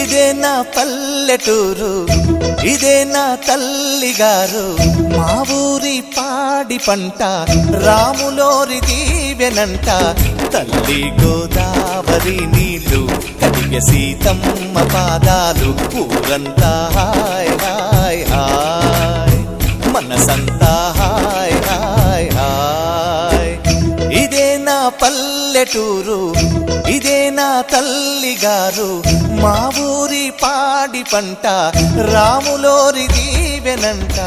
ఇదే నా పల్లెటూరు, ఇదే నా తల్లిగారు, మా ఊరి పాడి పంట రాములోరి దీవెనంట. తల్లి గోదావరి నీళ్ళు కడిగె సీతమ్మ పాదాలు, ఊరంతా హాయ్ హాయ్ హాయ్, మనసంతా హాయ్ హాయ్ హాయ్. ఇదే నా పల్లెటూరు, ఇదే నా తల్లిగారు, మా ఊరి పాడి పంట రాములోరి దీవెనంట.